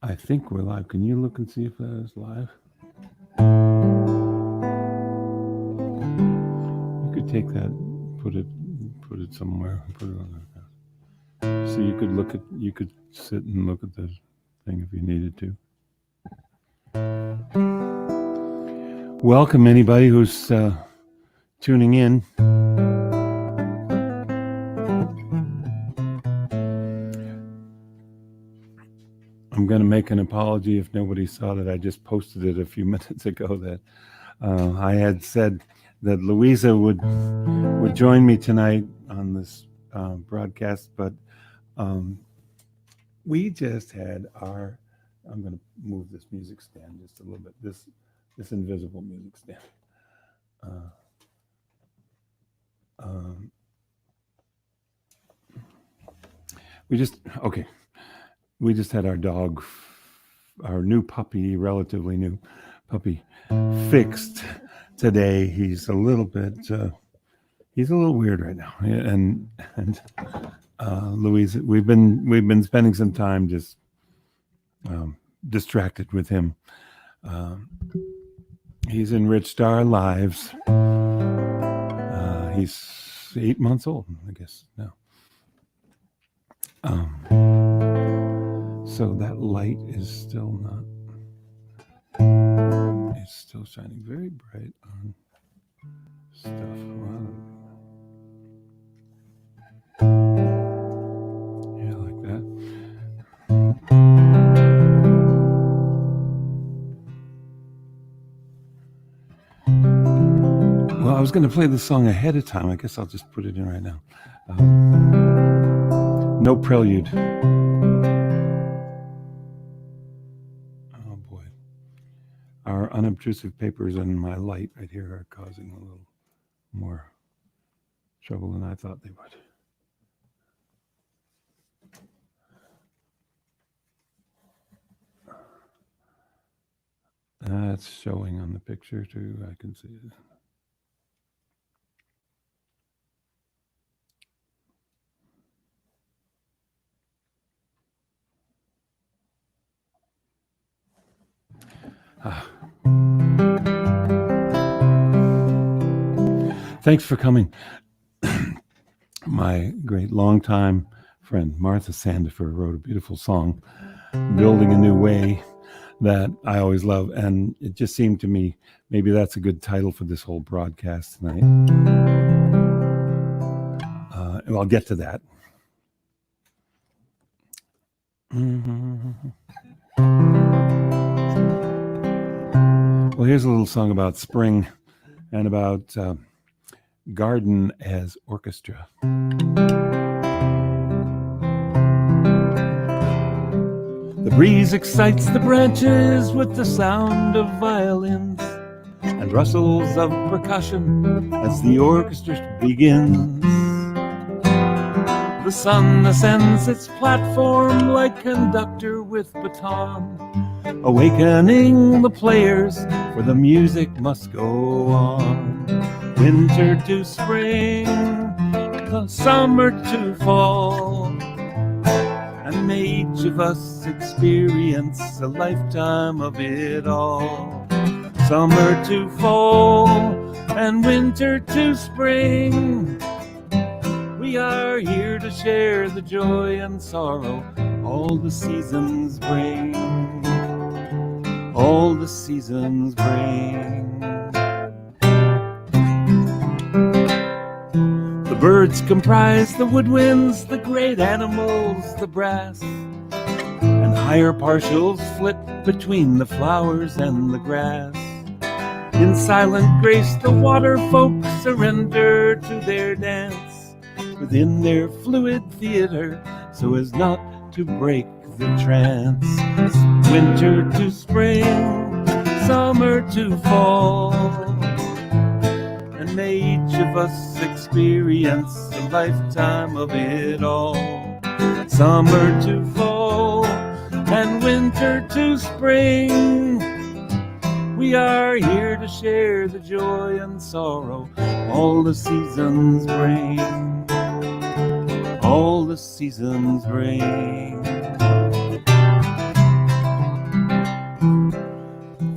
I think we're live. Can you look and see if that is live? You could take that, put it somewhere, put it on there. So you could sit and look at the thing if you needed to. Welcome anybody who's tuning in. I'm going to make an apology if nobody saw that I just posted it a few minutes ago that I had said that Louisa would join me tonight on this broadcast, but we just had our. I'm going to move this music stand just a little bit. This invisible music stand. We just had our dog, our new puppy, relatively new puppy, fixed today. He's a little weird right now, and Louise, we've been spending some time just distracted with him. He's enriched our lives. He's 8 months old, I guess now. So that light is still not. It's still shining very bright on stuff. Yeah, like that. Well, I was going to play the song ahead of time. I guess I'll just put it in right now. No prelude. Oh boy. Our unobtrusive papers and my light right here are causing a little more trouble than I thought they would. That's showing on the picture too. I can see it. Thanks for coming. My great longtime friend Martha Sandifer wrote a beautiful song, Building a New Way, that I always love. And it just seemed to me, maybe that's a good title for this whole broadcast tonight. I'll get to that. Well, here's a little song about spring and about garden as orchestra. The breeze excites the branches with the sound of violins and rustles of percussion as the orchestra begins. The sun ascends its platform like conductor with baton, awakening the players, for the music must go on. Winter to spring, the summer to fall, and may each of us experience a lifetime of it all. Summer to fall, and winter to spring, we are here to share the joy and sorrow all the seasons bring. All the seasons bring. The birds comprise the woodwinds, the great animals, the brass, and higher partials flit between the flowers and the grass. In silent grace the water folk surrender to their dance within their fluid theater, so as not to break the trance. Winter to spring, summer to fall, and may each of us experience a lifetime of it all. Summer to fall, and winter to spring, we are here to share the joy and sorrow all the seasons bring. All the seasons bring.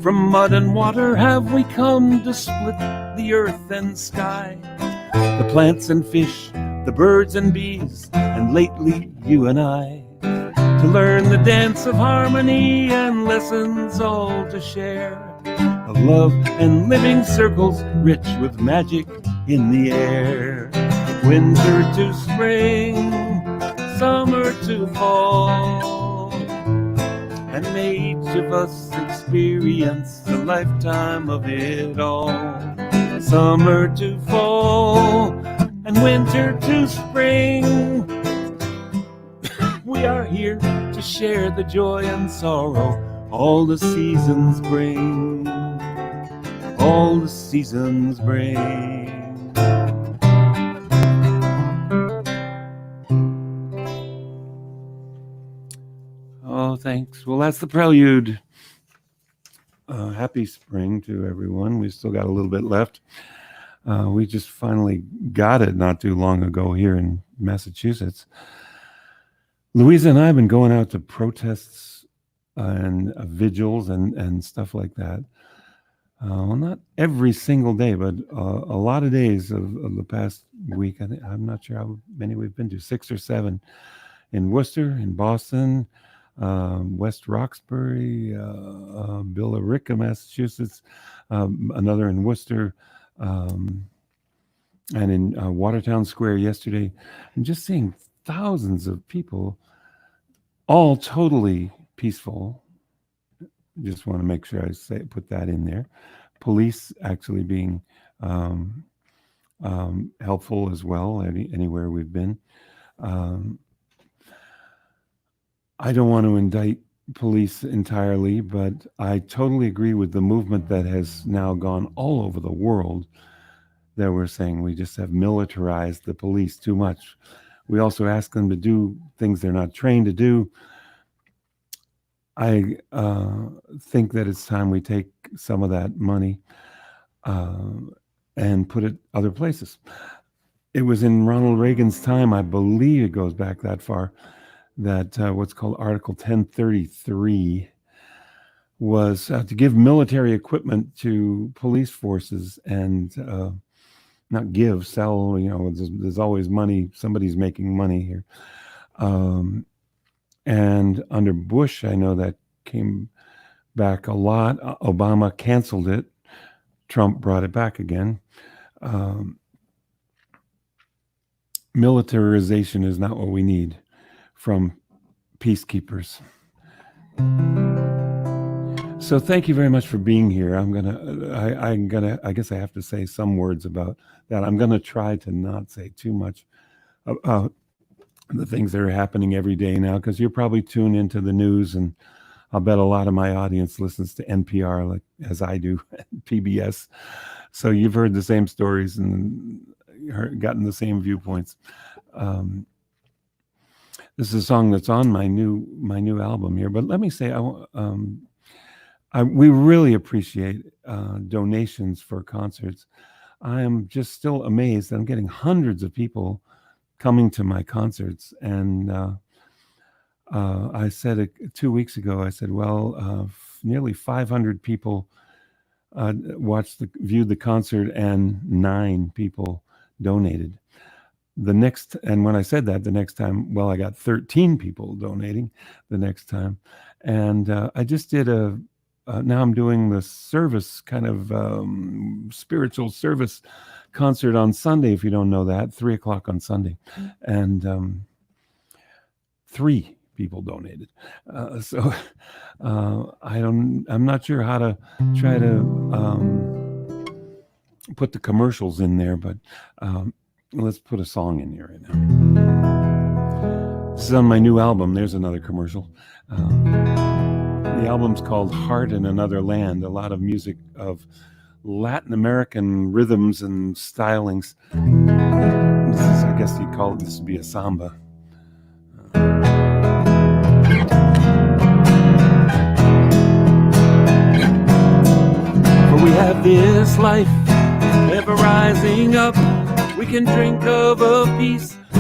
From mud and water have we come to split the earth and sky, the plants and fish, the birds and bees, and lately you and I, to learn the dance of harmony and lessons all to share, of love and living circles rich with magic in the air. Winter to spring, summer to fall, and may each of us experience a lifetime of it all. Summer to fall, and winter to spring, we are here to share the joy and sorrow all the seasons bring. All the seasons bring. Oh, thanks. Well, that's the prelude. Happy spring to everyone. We still got a little bit left. We just finally got it not too long ago here in Massachusetts. Louisa and I have been going out to protests and vigils and stuff like that. Well, not every single day, but a lot of days of the past week. I'm not sure how many we've been to, 6 or 7 in Worcester, in Boston, West Roxbury, Billerica, Massachusetts, another in Worcester, and in Watertown Square yesterday, and just seeing thousands of people, all totally peaceful. Just want to make sure I put that in there. Police actually being helpful as well anywhere we've been. I don't want to indict police entirely, but I totally agree with the movement that has now gone all over the world, that we're saying we just have militarized the police too much. We also ask them to do things they're not trained to do. I think that it's time we take some of that money and put it other places. It was in Ronald Reagan's time, I believe it goes back that far, that what's called Article 1033 was to give military equipment to police forces and not give, sell, there's always money, somebody's making money here. And under Bush, I know that came back a lot. Obama canceled it. Trump brought it back again. Militarization is not what we need from peacekeepers. So thank you very much for being here. I guess I have to say some words about that. I'm gonna try to not say too much about the things that are happening every day now, because you're probably tuned into the news, and I'll bet a lot of my audience listens to NPR like as I do, PBS. So you've heard the same stories and gotten the same viewpoints. This is a song that's on my new album here. But let me say, we really appreciate donations for concerts. I am just still amazed that I'm getting hundreds of people coming to my concerts. And I said 2 weeks ago, I said, well, nearly 500 people viewed the concert, and 9 people donated. And when I said that, the next time, well, I got 13 people donating the next time. And I just did now I'm doing the service, kind of spiritual service concert on Sunday, if you don't know that, 3:00 on Sunday. And 3 people donated. So I'm not sure how to try to put the commercials in there, but let's put a song in here right now. This is on my new album. There's another commercial. The album's called Heart in Another Land. A lot of music of Latin American rhythms and stylings. I guess you'd call it, this would be a samba. For we have this life ever rising up. We can drink of a peace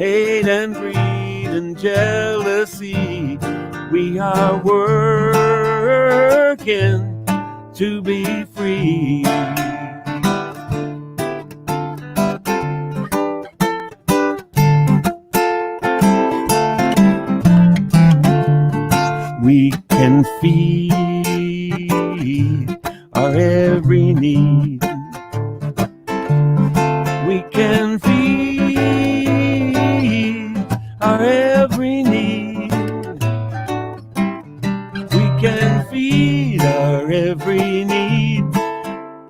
hate and greed and jealousy. We are working to be free. We can feed our every need. We can feed our every need. We can feed our every need.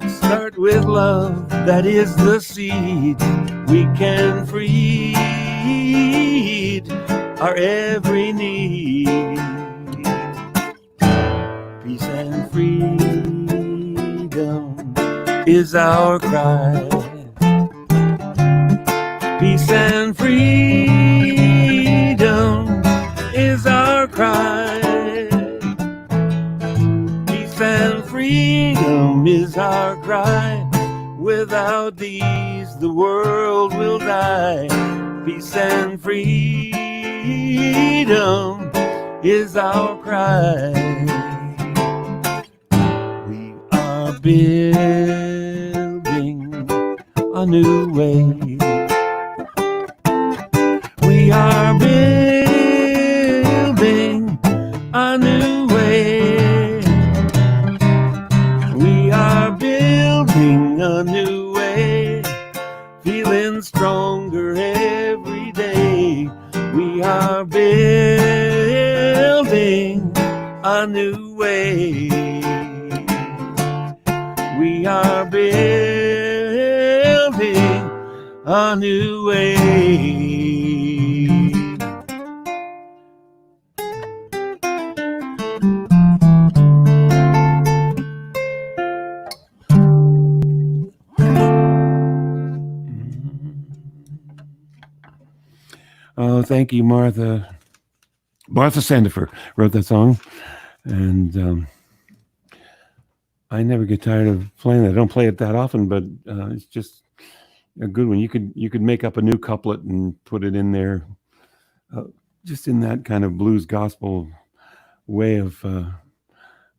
Start with love, that is the seed. We can feed our every need. Peace and freedom is our cry. Peace and freedom is our cry. Peace and freedom is our cry. Without these, the world will die. Peace and freedom is our cry. We are building a new way. We are building a new way. We are building a new way. Feeling stronger every day. We are building a new way. We are building a new way. Oh, thank you, Martha. Martha Sandifer wrote that song, and I never get tired of playing it. I don't play it that often, but it's just a good one. You could make up a new couplet and put it in there, just in that kind of blues gospel way of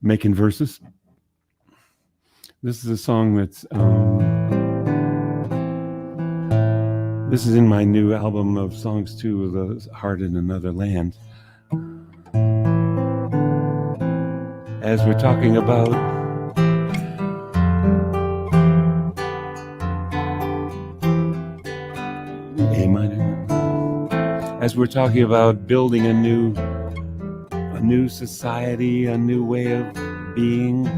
making verses. This is a song that's this is in my new album of songs too, The Heart in Another Land. As we're talking about A minor, as we're talking about building a new society, a new way of being.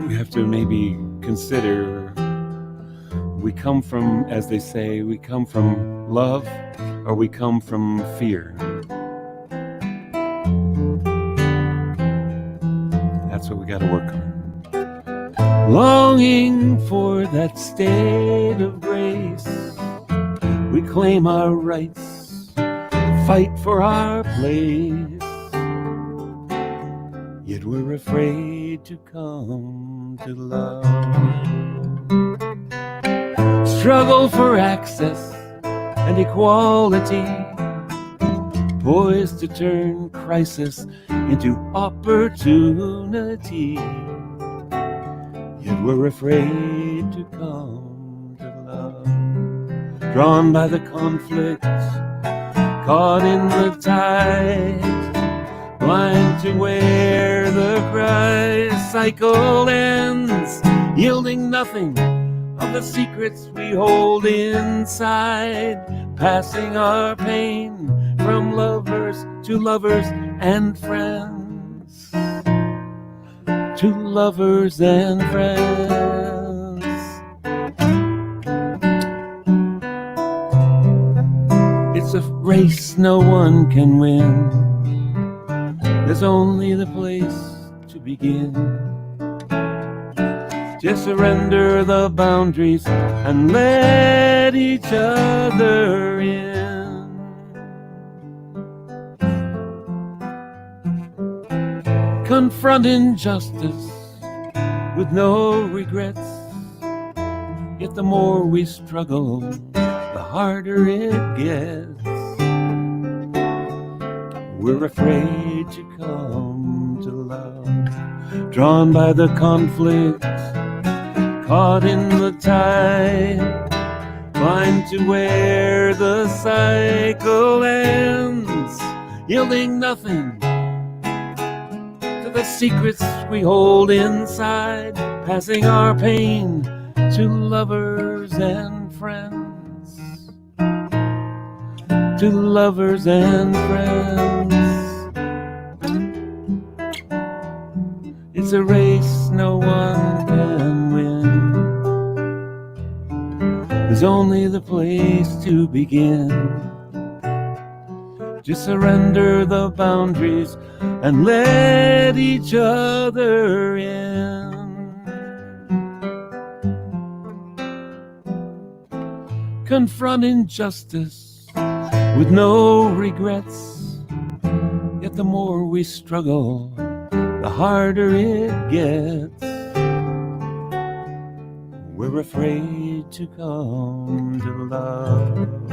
We have to maybe consider, we come from, as they say, we come from love or we come from fear. That's what we got to work on. Longing for that state of grace, we claim our rights, fight for our place, yet we're afraid to come to love. Struggle for access and equality, poised to turn crisis into opportunity, yet we're afraid to come to love. Drawn by the conflict, caught in the tide, blind to where the cry cycle ends, yielding nothing of the secrets we hold inside, passing our pain from lovers to lovers and friends, to lovers and friends. It's a race no one can win. There's only the place to begin. Just surrender the boundaries and let each other in. Confront injustice with no regrets. Yet the more we struggle, the harder it gets. We're afraid to come to love, drawn by the conflict, caught in the tide, blind to where the cycle ends, yielding nothing to the secrets we hold inside, passing our pain to lovers and friends, to lovers and friends. It's a race no one can win. There's only the place to begin. Just surrender the boundaries and let each other in. Confront injustice with no regrets. Yet the more we struggle, the harder it gets. We're afraid to come to love,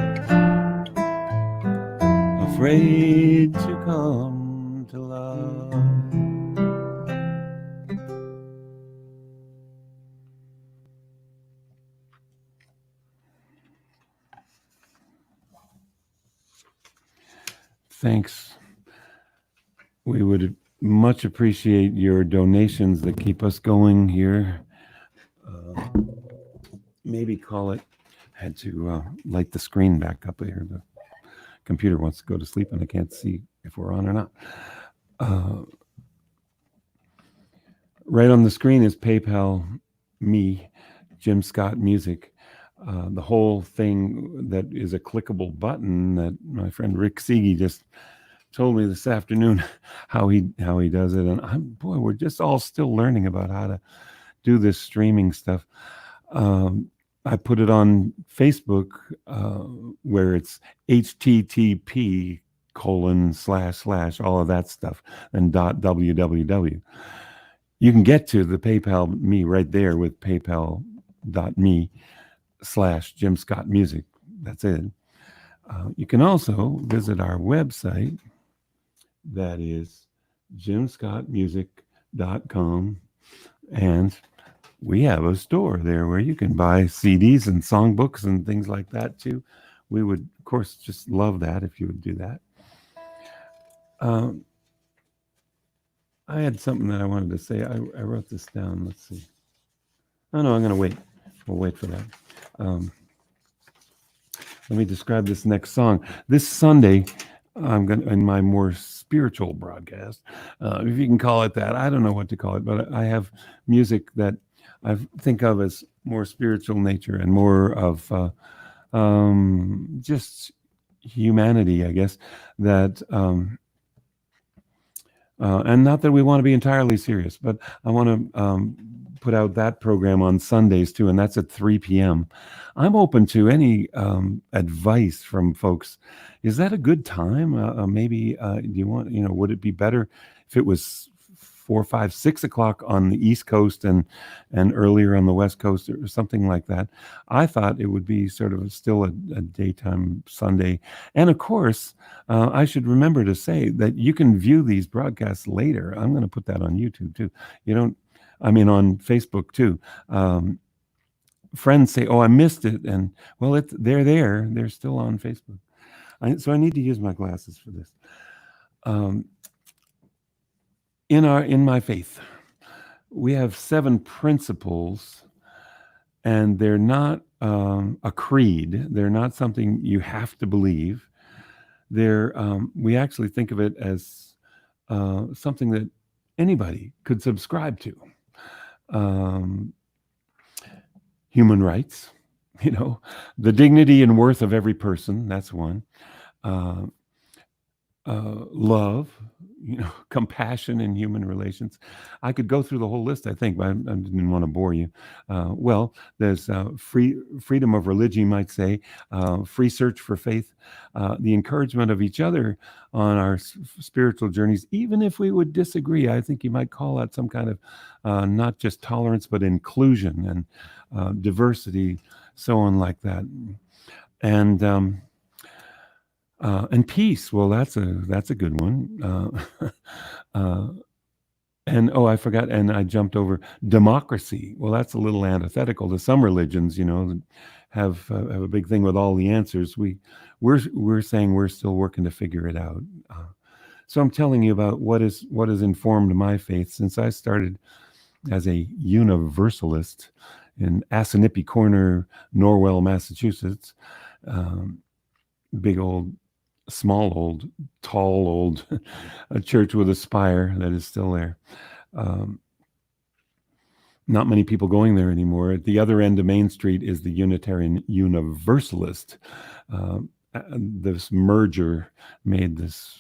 afraid to come to love. Thanks. We would much appreciate your donations that keep us going here. Maybe call it. Had to light the screen back up here. The computer wants to go to sleep and I can't see if we're on or not. Right on the screen is PayPal me, Jim Scott Music. The whole thing that is a clickable button that my friend Rick Siege just told me this afternoon how he does it, and boy, we're just all still learning about how to do this streaming stuff. I put it on Facebook where it's http:// all of that stuff and .www. You can get to the PayPal me right there with paypal.me/Jim Scott Music. That's it. You can also visit our website. That is jimscottmusic.com. And we have a store there where you can buy CDs and songbooks and things like that too. We would, of course, just love that if you would do that. I had something that I wanted to say. I wrote this down. Let's see. Oh, no, I'm going to wait. We'll wait for that. Let me describe this next song. This Sunday, I'm going to, in my more spiritual broadcast, if you can call it that. I don't know what to call it, but I have music that I think of as more spiritual nature and more of just humanity, I guess, that... and not that we want to be entirely serious, but I want to put out that program on Sundays too, and that's at 3 p.m. I'm open to any advice from folks. Is that a good time? Maybe do you want, would it be better if it was 4, 5, 6 o'clock on the East Coast and earlier on the West Coast or something like that? I thought it would be sort of still a daytime Sunday. And of course, I should remember to say that you can view these broadcasts later. I'm going to put that on YouTube too. On Facebook too. Friends say, "Oh, I missed it," and well, they're there. They're still on Facebook. So I need to use my glasses for this. In my faith, we have 7 principles, and they're not a creed. They're not something you have to believe. We actually think of it as something that anybody could subscribe to. Human rights, the dignity and worth of every person. That's one. love, compassion in human relations. I could go through the whole list, I think, but I didn't want to bore you. Well, there's freedom of religion, you might say, free search for faith, the encouragement of each other on our spiritual journeys, even if we would disagree. I think you might call that some kind of not just tolerance, but inclusion and diversity, so on like that. And peace. Well, that's a good one. And I forgot, and I jumped over democracy. Well, that's a little antithetical to some religions, that have a big thing with all the answers. We're saying we're still working to figure it out. So I'm telling you about what has informed my faith since I started as a universalist in Assinippie Corner, Norwell, Massachusetts. Big old, small old, tall old a church with a spire that is still there. Not many people going there anymore. At the other end of Main Street is the Unitarian Universalist. This merger made this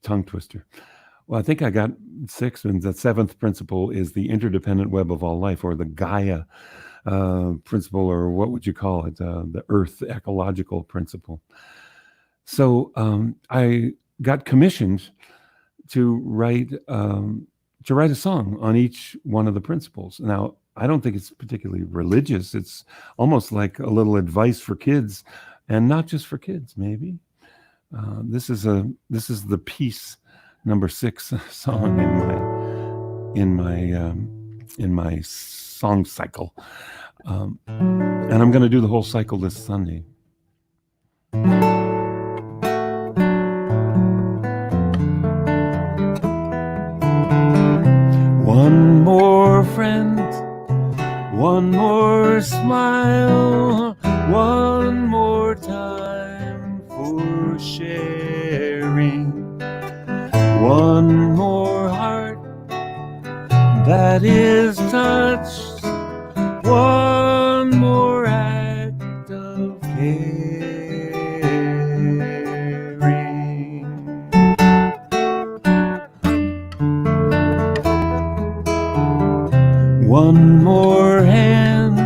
tongue twister. Well, I think I got 6, and the 7th principle is the interdependent web of all life, or the Gaia principle, or what would you call it? The Earth ecological principle. So I got commissioned to write a song on each one of the principles. Now, I don't think it's particularly religious. It's almost like a little advice for kids, and not just for kids. Maybe this is the peace number 6 song in my song cycle, and I'm going to do the whole cycle this Sunday. One more friend, one more smile, one more time for sharing, one more heart that is touched, one more act of caring. One more hand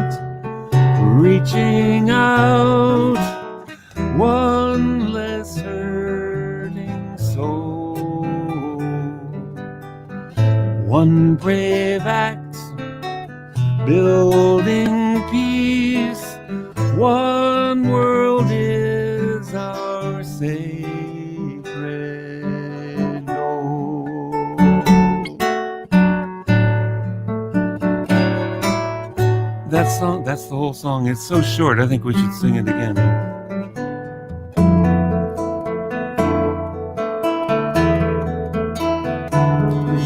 reaching out, one less hurting soul, one brave act building peace, one world is our sacred goal. That's the whole song. It's so short, I think we should sing it again.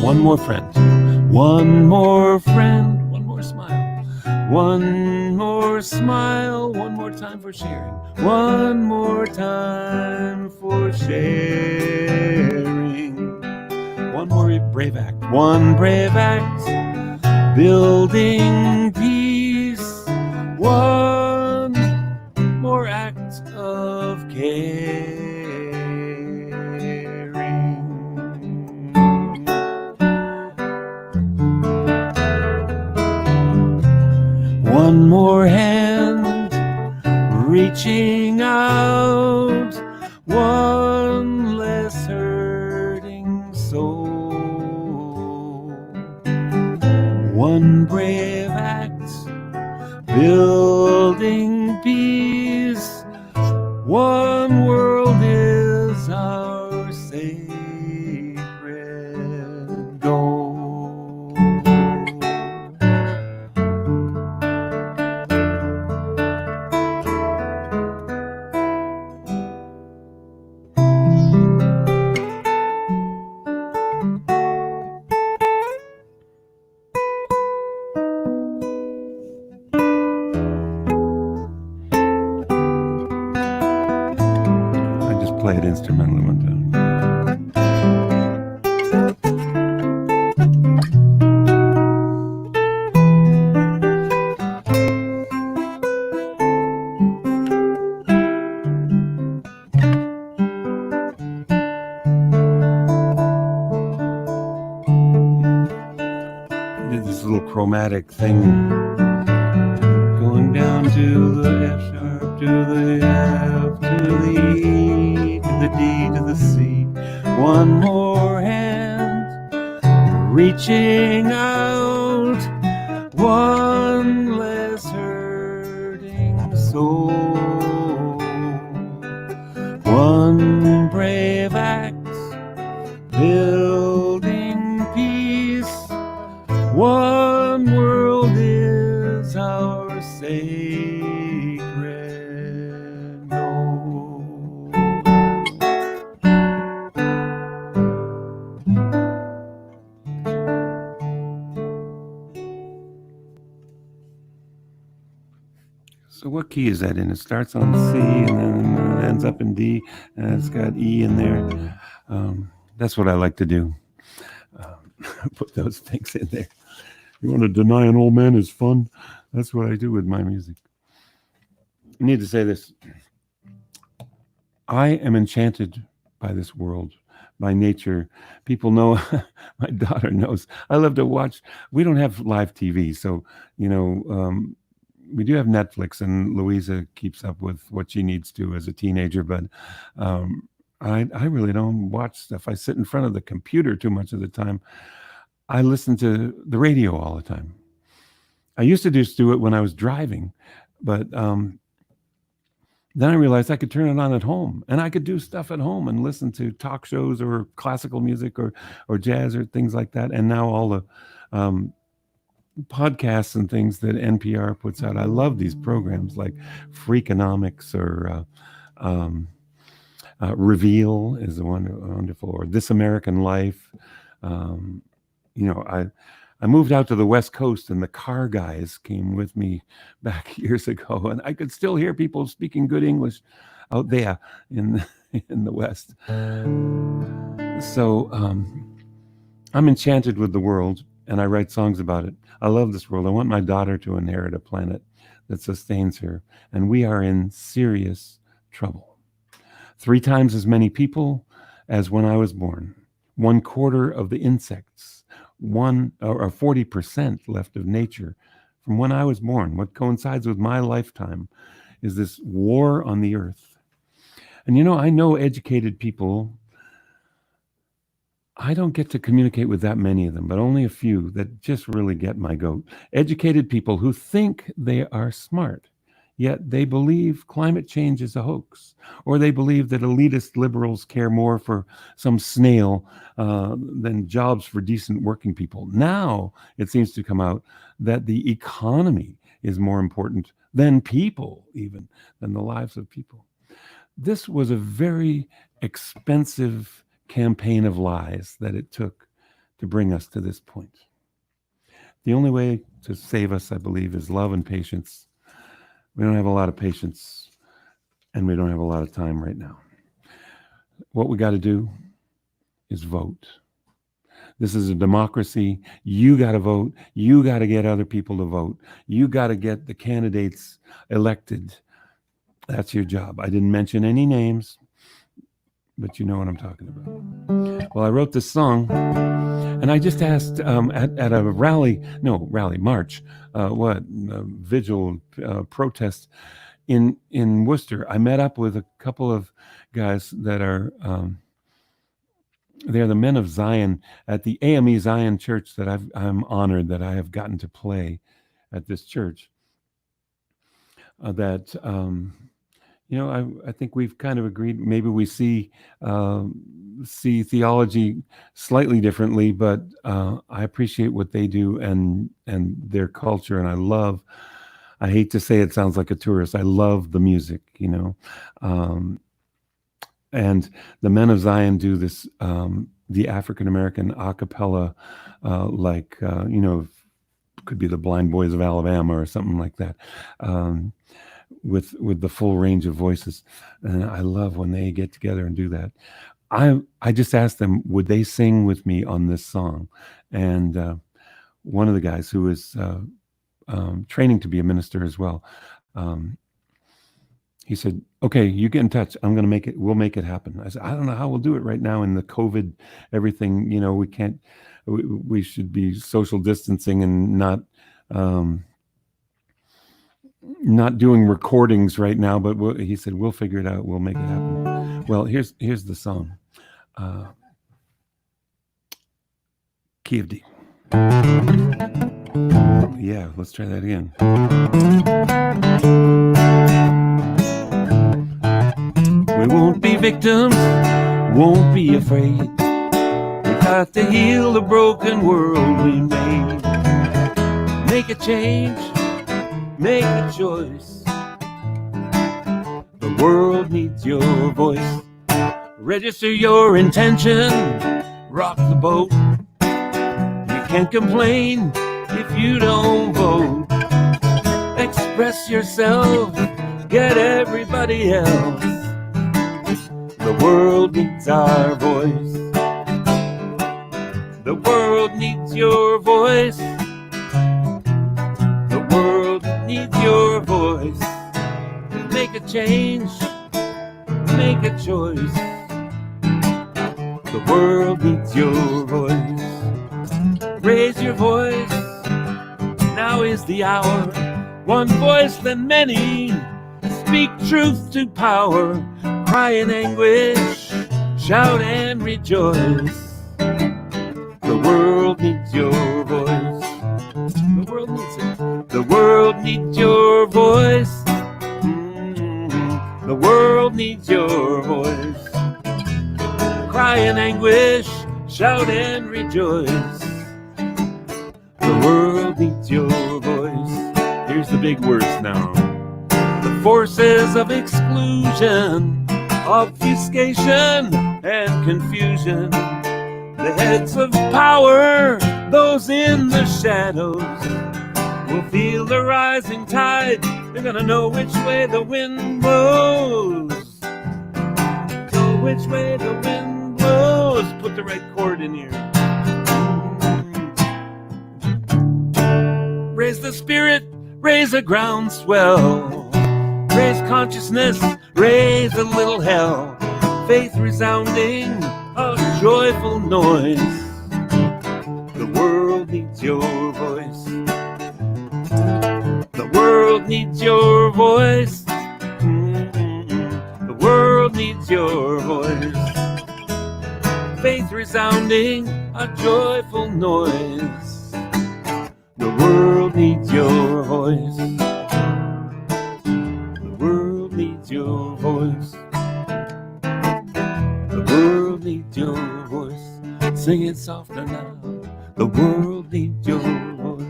One more friend, one more friend, one more smile, one more smile, one more time for sharing, one more time for sharing, one more brave act, one brave act, building peace, one more act of caring. One more hand reaching out, one less hurting soul, one brave act building peace, one world is our sacred goal. Play it instrumentally one time. chromatic thing, going down to the F sharp, to the F, to the E, to the D, to the C. One more hand reaching out, one less hurting soul, one brave act building peace, one world is our sacred goal. So what key is that in? It starts on C and then ends up in D, and it's got E in there. That's what I like to do. Put those things in there. You want to deny an old man is fun? That's what I do with my music. I need to say this. I am enchanted by this world, by nature. People know, my daughter knows. I love to watch. We don't have live TV, so, we do have Netflix, and Louisa keeps up with what she needs to as a teenager, but I really don't watch stuff. I sit in front of the computer too much of the time. I listen to the radio all the time. I used to just do it when I was driving, but then I realized I could turn it on at home, and I could do stuff at home and listen to talk shows or classical music or jazz or things like that. And now all the podcasts and things that NPR puts out. I love these programs like Freakonomics or Reveal is the one wonderful, or This American Life. I moved out to the West Coast, and the car guys came with me back years ago, and I could still hear people speaking good English out there in the West. So I'm enchanted with the world, and I write songs about it. I love this world. I want my daughter to inherit a planet that sustains her, and we are in serious trouble. 3 times as many people as when I was born. 1/4 of the insects, 40% left of nature from when I was born. What coincides with my lifetime is this war on the earth. And I know educated people. I don't get to communicate with that many of them, but only a few that just really get my goat. Educated people who think they are smart, yet they believe climate change is a hoax, or they believe that elitist liberals care more for some snail than jobs for decent working people. Now it seems to come out that the economy is more important than people, even than the lives of people. This was a very expensive campaign of lies that it took to bring us to this point. The only way to save us, I believe, is love and patience. We don't have a lot of patience, and we don't have a lot of time right now. What we got to do is vote. This is a democracy. You got to vote. You got to get other people to vote. You got to get the candidates elected. That's your job. I didn't mention any names, but you know what I'm talking about. Well, I wrote this song, and I just asked at a march, vigil protest in Worcester. I met up with a couple of guys that are they're the Men of Zion at the AME Zion Church that I'm honored that I have gotten to play at this church. I think we've kind of agreed. Maybe we see theology slightly differently, but I appreciate what they do and their culture, and I hate to say it sounds like a tourist. I love the music, and the Men of Zion do this, the African American a cappella, could be the Blind Boys of Alabama or something like that. With the full range of voices. And I love when they get together and do that. I just asked them, would they sing with me on this song? And one of the guys who is training to be a minister as well, he said, okay, you get in touch. We'll make it happen. I said, I don't know how we'll do it right now in the COVID, everything, we can't we should be social distancing and not doing recordings right now. But he said we'll figure it out. We'll make it happen. Well, here's the song. Key of D. Yeah, let's try that again. We won't be victims, won't be afraid. We got to heal the broken world we made. Make a change, make a choice. The world needs your voice. Register your intention, rock the boat. You can't complain if you don't vote. Express yourself, get everybody else. The world needs our voice. The world needs your voice. The world needs your voice. Make a change, make a choice. The world needs your voice. Raise your voice, now is the hour. One voice than many, speak truth to power. Cry in anguish, shout and rejoice. The world needs your voice. The world needs it. The world needs your voice. The world needs your voice. Cry in anguish, shout and rejoice. The world needs your voice. Here's the big words now. The forces of exclusion, obfuscation and confusion, the heads of power, those in the shadows, will feel the rising tide. They're gonna know which way the wind blows. Know which way the wind blows. Put the right chord in here. Raise the spirit, raise a groundswell. Raise consciousness, raise a little hell. Faith resounding, a joyful noise. The world needs your voice. The world needs your voice. The world needs your voice. Faith resounding, a joyful noise. The world needs your voice. The world needs your voice. The world needs your voice. Sing it softer now. The world needs your voice.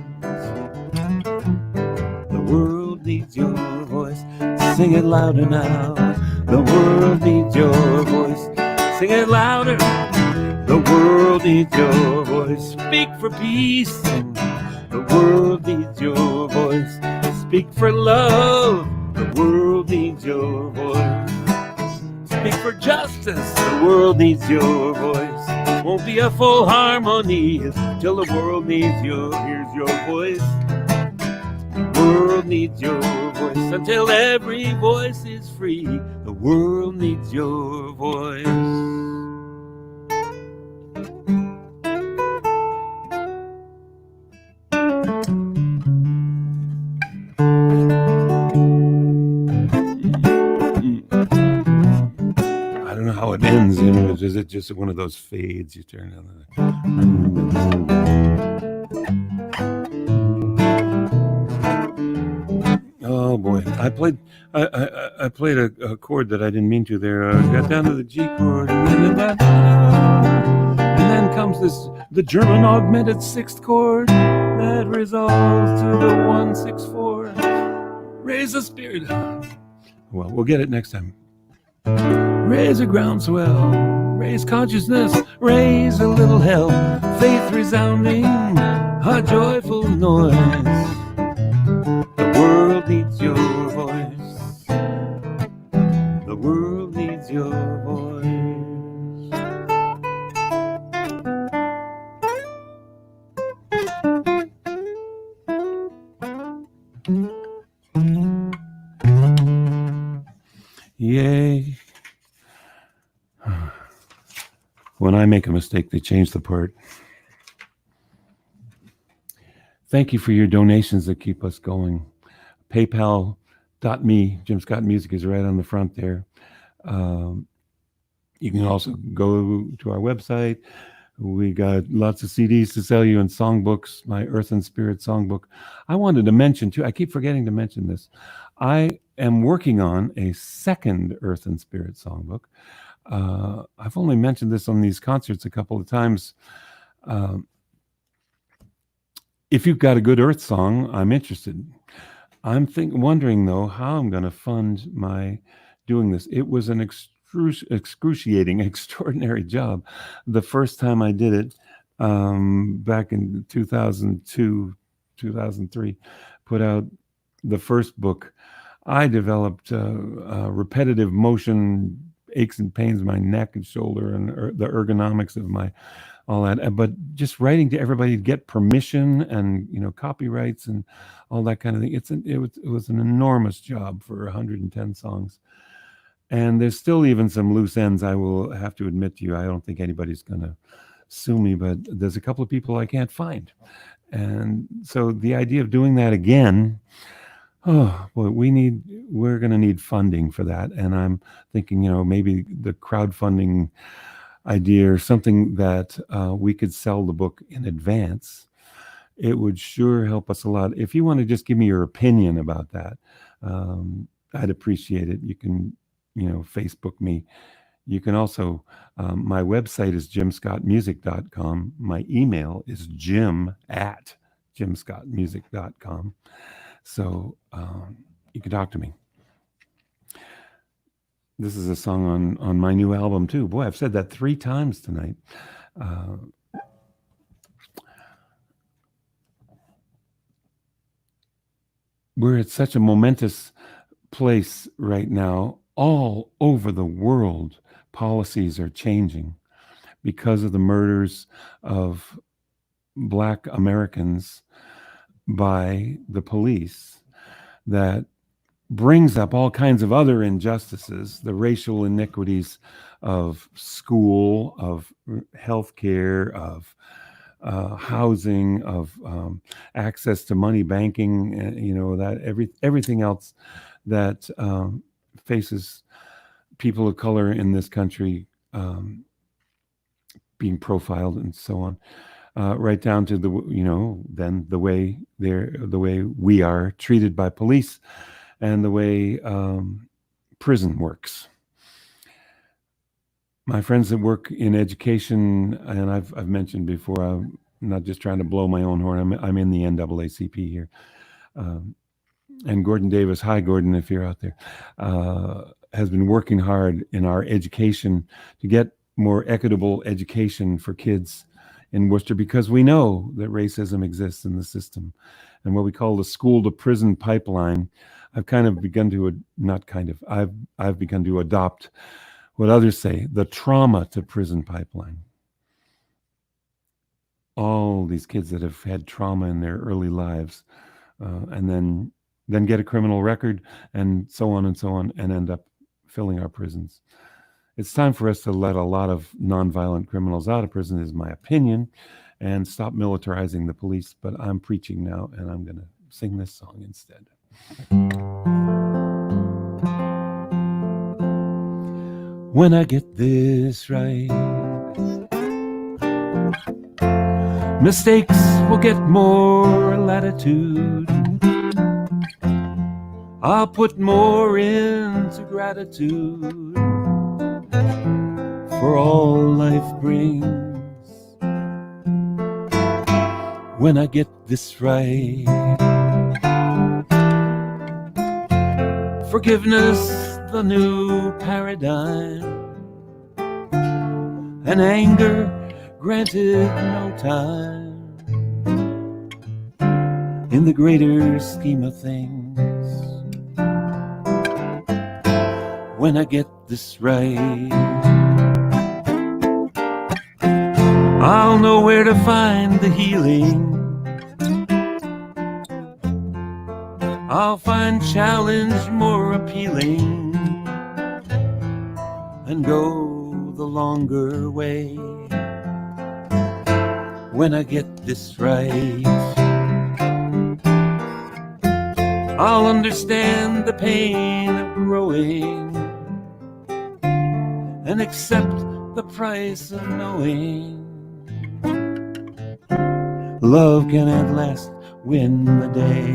The world needs your voice. Sing it louder now. The world needs your voice. Sing it louder. The world needs your voice. Speak for peace. The world needs your voice. Speak for love. The world needs your voice. Speak for justice. The world needs your voice. Won't be a full harmony till the world needs your, hears your voice. The world needs your voice until every voice is free. The world needs your voice. How it ends, you know, is it just one of those fades you turn on? Oh boy, I played a chord that I didn't mean to there. I got down to the G chord, and then comes the German augmented sixth chord that resolves to the 1-6-4. Raise the spirit. Well, we'll get it next time. Raise a groundswell, raise consciousness, raise a little hell, faith resounding, a joyful noise. The world needs your voice. The world needs your voice. Yay. When I make a mistake, they change the part. Thank you for your donations that keep us going. PayPal.me, Jim Scott Music is right on the front there. You can also go to our website. We got lots of CDs to sell you and songbooks, my Earth and Spirit songbook. I wanted to mention, too, I keep forgetting to mention this. I am working on a second Earth and Spirit songbook. I've only mentioned this on these concerts a couple of times. If you've got a good Earth song, I'm interested. I'm wondering, though, how I'm going to fund my doing this. It was an excruciating, extraordinary job. The first time I did it, back in 2002, 2003, put out the first book. I developed repetitive motion, aches and pains in my neck and shoulder, and the ergonomics of my all that. But just writing to everybody to get permission and copyrights and all that kind of thing. It was an enormous job for 110 songs. And there's still even some loose ends, I will have to admit to you. I don't think anybody's going to sue me, but there's a couple of people I can't find. And so the idea of doing that again, oh, boy, we're going to need funding for that. And I'm thinking, maybe the crowdfunding idea or something that we could sell the book in advance. It would sure help us a lot. If you want to just give me your opinion about that, I'd appreciate it. You can Facebook me. You can also, my website is jimscottmusic.com. My email is jim@jimscottmusic.com. So you can talk to me. This is a song on my new album too. Boy, I've said that 3 times tonight. We're at such a momentous place right now. All over the world, policies are changing because of the murders of Black Americans by the police. That brings up all kinds of other injustices, the racial iniquities of school, of healthcare, of housing, of access to money, banking, that everything else that faces people of color in this country being profiled and so on, right down to then the way we are treated by police and the way prison works. My friends that work in education, and I've mentioned before, I'm not just trying to blow my own horn. I'm in the NAACP here. And Gordon Davis, hi Gordon, if you're out there, has been working hard in our education to get more equitable education for kids in Worcester, because we know that racism exists in the system. And what we call the school to prison pipeline, I've begun to adopt what others say, the trauma to prison pipeline. All these kids that have had trauma in their early lives, and then get a criminal record, and so on, and end up filling our prisons. It's time for us to let a lot of nonviolent criminals out of prison, is my opinion, and stop militarizing the police. But I'm preaching now, and I'm going to sing this song instead. When I get this right, mistakes will get more latitude. I'll put more into gratitude for all life brings. When I get this right, forgiveness, the new paradigm, and anger granted no time in the greater scheme of things. When I get this right, I'll know where to find the healing. I'll find challenge more appealing and go the longer way. When I get this right, I'll understand the pain of growing and accept the price of knowing love can at last win the day.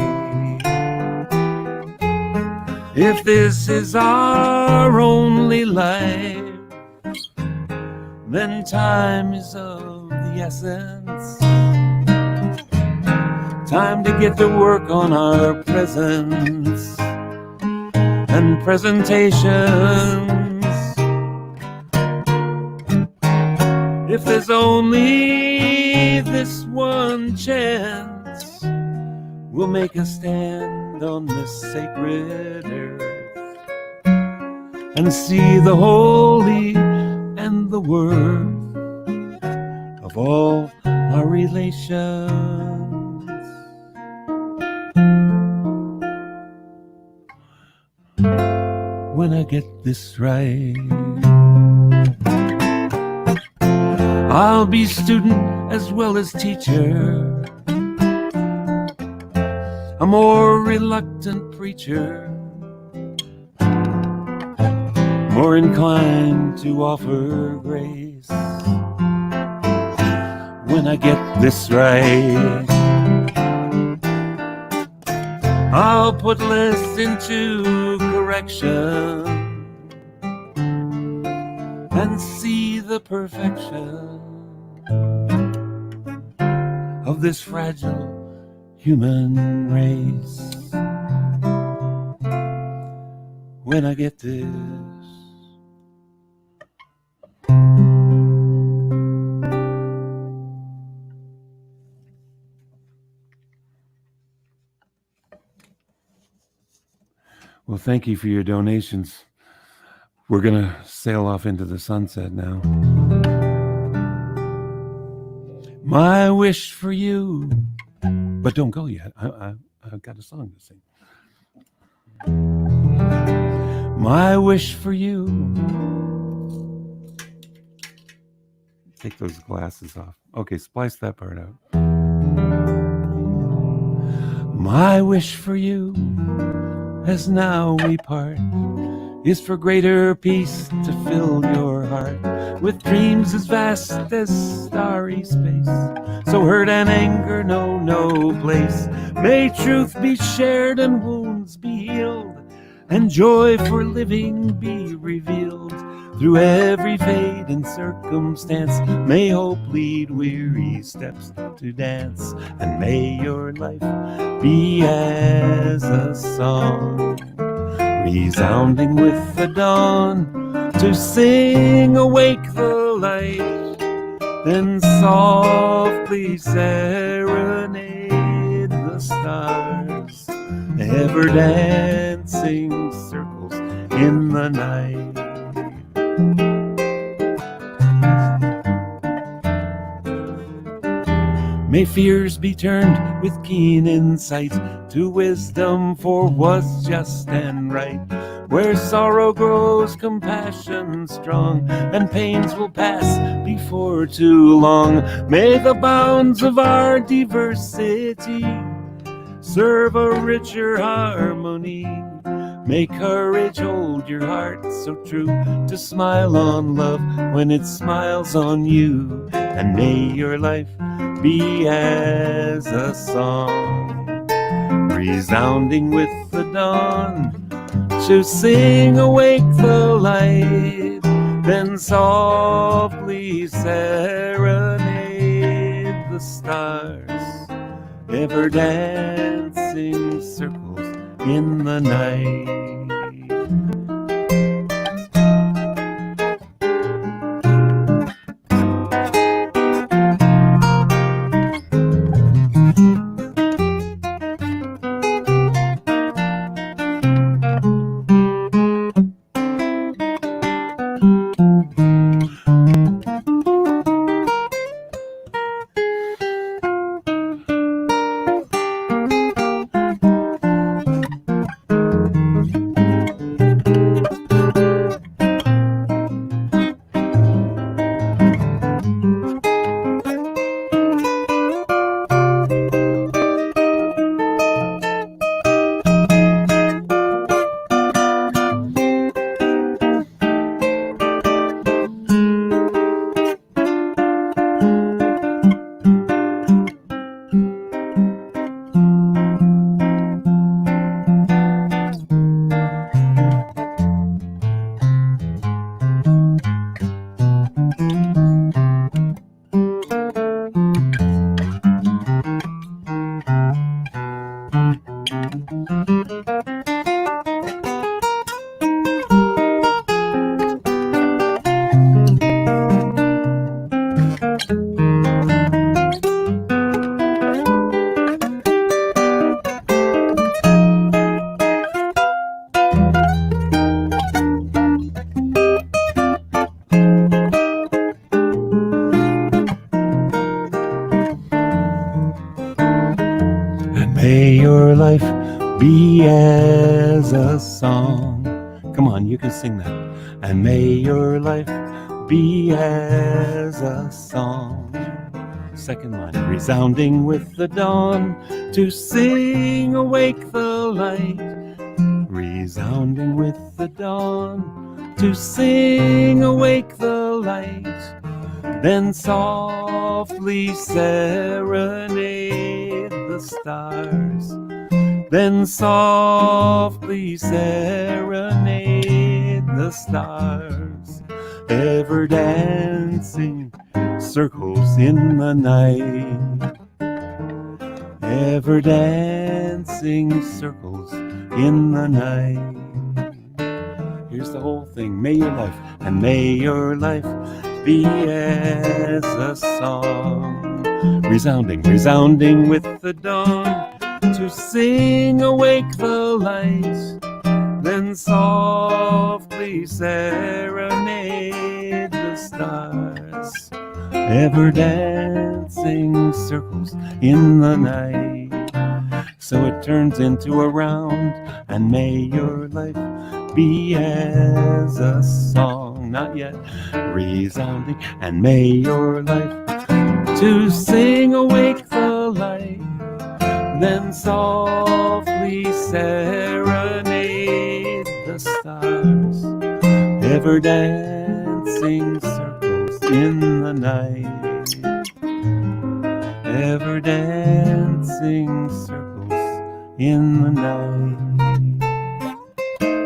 If this is our only life, then time is of the essence. Time to get to work on our presents and presentations. If there's only this one chance, we'll make a stand on this sacred earth and see the holy and the worth of all our relations. When I get this right, I'll be student as well as teacher, a more reluctant preacher, more inclined to offer grace. When I get this right, I'll put less into correction and see the perfection of this fragile human race. When I get this, well, thank you for your donations. We're going to sail off into the sunset now. My wish for you, but don't go yet. I've got a song to sing. My wish for you. Take those glasses off. Okay, splice that part out. My wish for you, as now we part, is for greater peace to fill your heart with dreams as vast as starry space. So hurt and anger know no place. May truth be shared and wounds be healed, and joy for living be revealed. Through every fade and circumstance, may hope lead weary steps to dance, and may your life be as a song, resounding with the dawn, to sing awake the light, then softly serenade the stars, ever dancing circles in the night. May fears be turned with keen insight to wisdom for what's just and right. Where sorrow grows, compassion strong, and pains will pass before too long. May the bounds of our diversity serve a richer harmony. May courage hold your heart so true to smile on love when it smiles on you. And may your life be as a song, resounding with the dawn, to sing awake the light, then softly serenade the stars, ever dancing circles in the night. May your life be as a song. Come on, you can sing that. And may your life be as a song. Second line, resounding with the dawn, to sing awake the light. Resounding with the dawn, to sing awake the light. Then softly serenade the stars. Then softly serenade the stars, ever dancing circles in the night. Ever dancing circles in the night. Here's the whole thing. May your life, and may your life be as a song, resounding, resounding with the dawn, to sing awake the light. Then softly serenade the stars, ever dancing circles in the night. So it turns into a round, and may your life be as a song, not yet, resounding, and may your life to sing awake the light. Then softly serenade the stars, ever dancing circles in the night. Ever dancing circles in the night.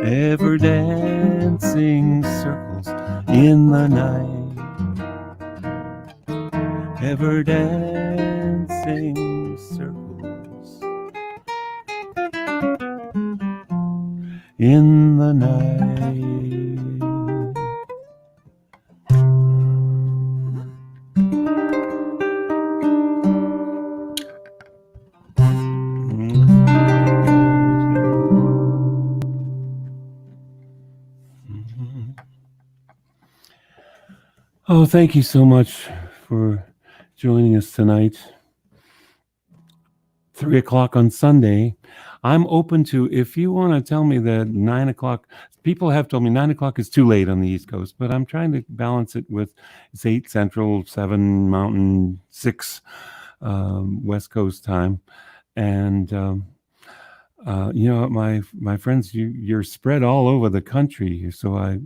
Ever dancing circles in the night. Ever dancing circles in the night. Oh, thank you so much for joining us tonight. 3 o'clock on Sunday. I'm open to, if you want to tell me that 9 o'clock, people have told me 9 o'clock is too late on the East Coast, but I'm trying to balance it with, it's 8 Central, 7 Mountain, 6 West Coast time. And, you know, my friends, you're spread all over the country. So I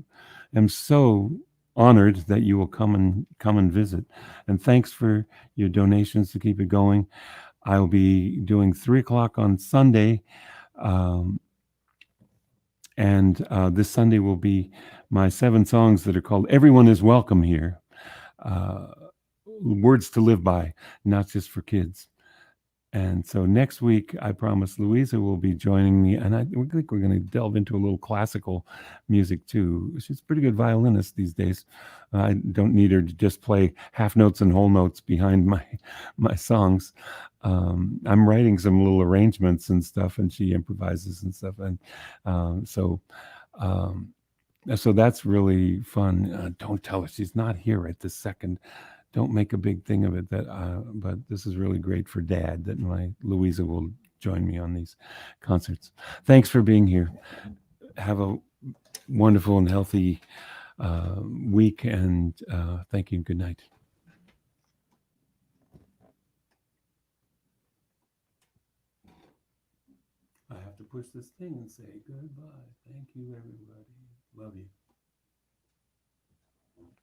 am so honored that you will come and visit. And thanks for your donations to keep it going. I'll be doing 3 o'clock on Sunday. And this Sunday will be my 7 songs that are called Everyone is Welcome Here. Words to live by, not just for kids. And so next week, I promise Louisa will be joining me, and I think we're going to delve into a little classical music too. She's a pretty good violinist these days. I don't need her to just play half notes and whole notes behind my songs. I'm writing some little arrangements and stuff, and she improvises and stuff. And so that's really fun. Don't tell her she's not here right this second. Don't make a big thing of it. But this is really great for Dad that my Louisa will join me on these concerts. Thanks for being here. Have a wonderful and healthy week, and thank you. Good night. I have to push this thing and say goodbye. Thank you, everybody. Love you.